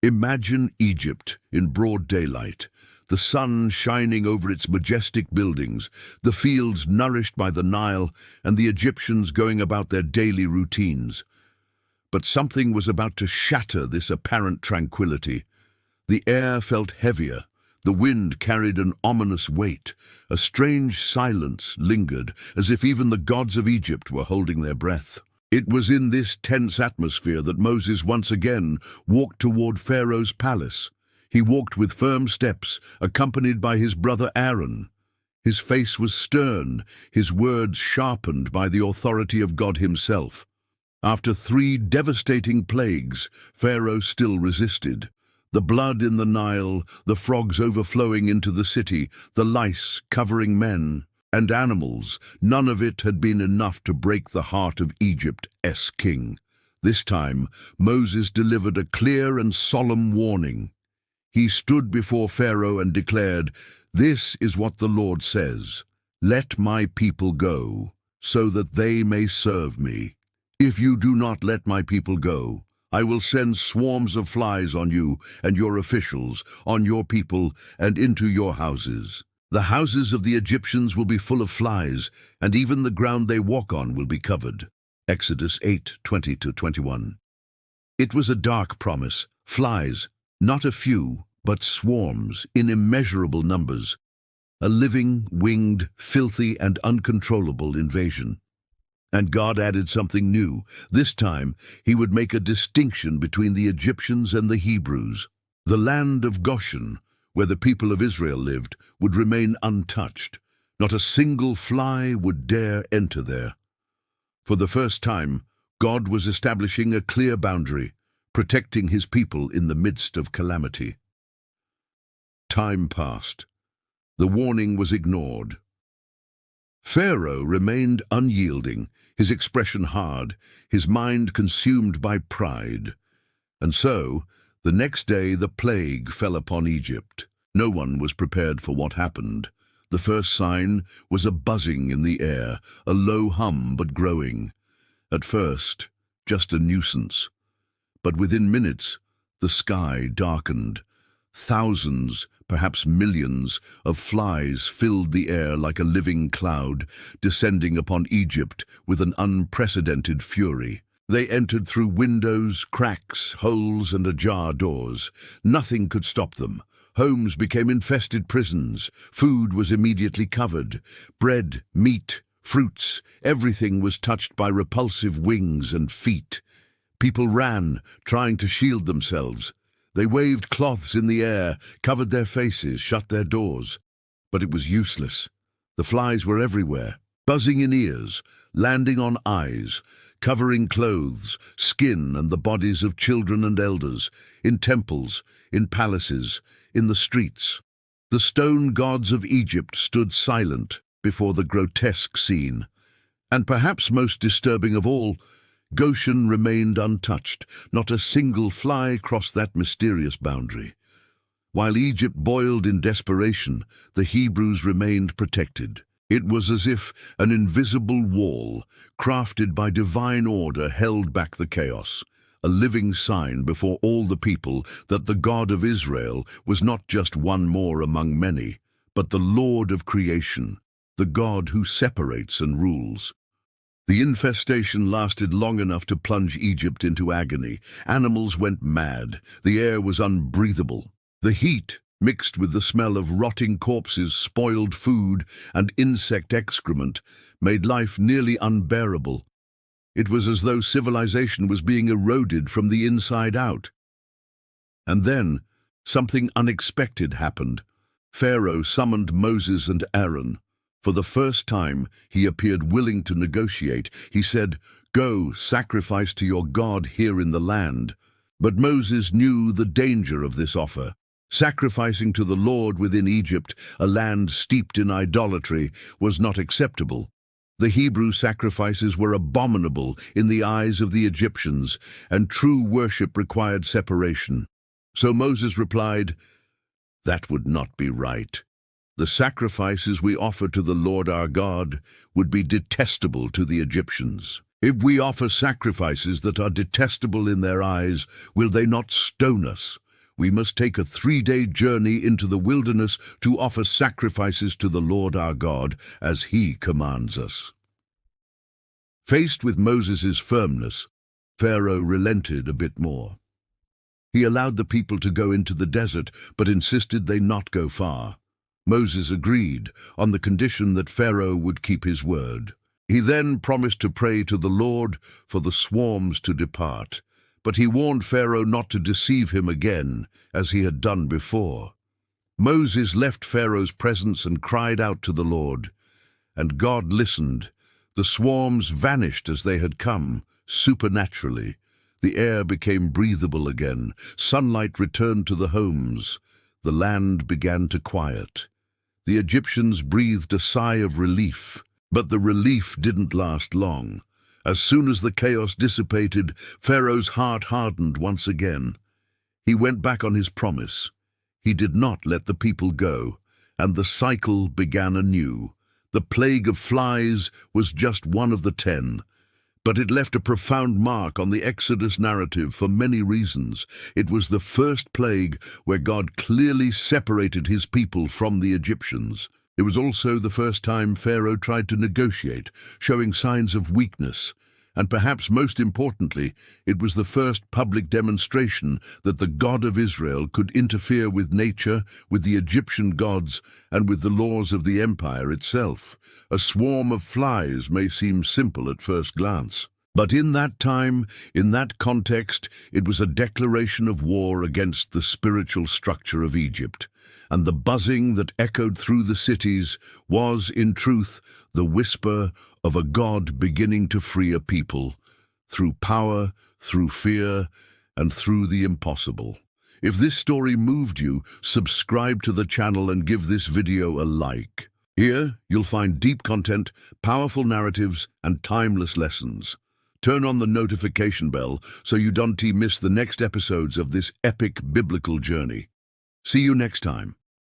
Imagine Egypt in broad daylight, the sun shining over its majestic buildings, the fields nourished by the Nile, and the Egyptians going about their daily routines. But something was about to shatter this apparent tranquility. The air felt heavier, the wind carried an ominous weight, a strange silence lingered, as if even the gods of Egypt were holding their breath. It was in this tense atmosphere that Moses once again walked toward Pharaoh's palace. He walked with firm steps, accompanied by his brother Aaron. His face was stern, his words sharpened by the authority of God himself. After 3 devastating plagues, Pharaoh still resisted. The blood in the Nile, the frogs overflowing into the city, the lice covering men and animals, none of it had been enough to break the heart of Egypt's king. This time, Moses delivered a clear and solemn warning. He stood before Pharaoh and declared, "This is what the Lord says, 'Let my people go, so that they may serve me. If you do not let my people go, I will send swarms of flies on you and your officials, on your people, and into your houses. The houses of the Egyptians will be full of flies, and even the ground they walk on will be covered." Exodus 8:20-21. It was a dark promise. Flies, not a few, but swarms in immeasurable numbers. A living, winged, filthy, and uncontrollable invasion. And God added something new. This time, he would make a distinction between the Egyptians and the Hebrews. The land of Goshen, where the people of Israel lived, would remain untouched. Not a single fly would dare enter there. For the first time, God was establishing a clear boundary, protecting his people in the midst of calamity. Time passed. The warning was ignored. Pharaoh remained unyielding, his expression hard, his mind consumed by pride. And so, the next day the plague fell upon Egypt. No one was prepared for what happened. The first sign was a buzzing in the air, a low hum but growing. At first, just a nuisance. But within minutes, the sky darkened. Thousands, perhaps millions, of flies filled the air like a living cloud, descending upon Egypt with an unprecedented fury. They entered through windows, cracks, holes, and ajar doors. Nothing could stop them. Homes became infested prisons. Food was immediately covered. Bread, meat, fruits, everything was touched by repulsive wings and feet. People ran, trying to shield themselves. They waved cloths in the air, covered their faces, shut their doors. But it was useless. The flies were everywhere, buzzing in ears, landing on eyes, covering clothes, skin, and the bodies of children and elders, in temples, in palaces, in the streets. The stone gods of Egypt stood silent before the grotesque scene. And perhaps most disturbing of all, Goshen remained untouched. Not a single fly crossed that mysterious boundary. While Egypt boiled in desperation, the Hebrews remained protected. It was as if an invisible wall, crafted by divine order, held back the chaos, a living sign before all the people that the God of Israel was not just one more among many, but the Lord of creation, the God who separates and rules. The infestation lasted long enough to plunge Egypt into agony. Animals went mad. The air was unbreathable. The heat, mixed with the smell of rotting corpses, spoiled food, and insect excrement, made life nearly unbearable. It was as though civilization was being eroded from the inside out. And then, something unexpected happened. Pharaoh summoned Moses and Aaron. For the first time, he appeared willing to negotiate. He said, "Go, sacrifice to your God here in the land." But Moses knew the danger of this offer. Sacrificing to the Lord within Egypt, a land steeped in idolatry, was not acceptable. The Hebrew sacrifices were abominable in the eyes of the Egyptians, and true worship required separation. So Moses replied, "That would not be right. The sacrifices we offer to the Lord our God would be detestable to the Egyptians. If we offer sacrifices that are detestable in their eyes, will they not stone us? We must take a 3-day journey into the wilderness to offer sacrifices to the Lord our God, as he commands us." Faced with Moses' firmness, Pharaoh relented a bit more. He allowed the people to go into the desert, but insisted they not go far. Moses agreed, on the condition that Pharaoh would keep his word. He then promised to pray to the Lord for the swarms to depart, but he warned Pharaoh not to deceive him again, as he had done before. Moses left Pharaoh's presence and cried out to the Lord, and God listened. The swarms vanished as they had come, supernaturally. The air became breathable again. Sunlight returned to the homes. The land began to quiet. The Egyptians breathed a sigh of relief, but the relief didn't last long. As soon as the chaos dissipated, Pharaoh's heart hardened once again. He went back on his promise. He did not let the people go, and the cycle began anew. The plague of flies was just one of the 10. But it left a profound mark on the Exodus narrative for many reasons. It was the first plague where God clearly separated his people from the Egyptians. It was also the first time Pharaoh tried to negotiate, showing signs of weakness. And perhaps most importantly, it was the first public demonstration that the God of Israel could interfere with nature, with the Egyptian gods, and with the laws of the empire itself. A swarm of flies may seem simple at first glance, but in that time, in that context, it was a declaration of war against the spiritual structure of Egypt. And the buzzing that echoed through the cities was, in truth, the whisper of a God beginning to free a people, through power, through fear, and through the impossible. If this story moved you, subscribe to the channel and give this video a like. Here, you'll find deep content, powerful narratives, and timeless lessons. Turn on the notification bell so you don't miss the next episodes of this epic biblical journey. See you next time.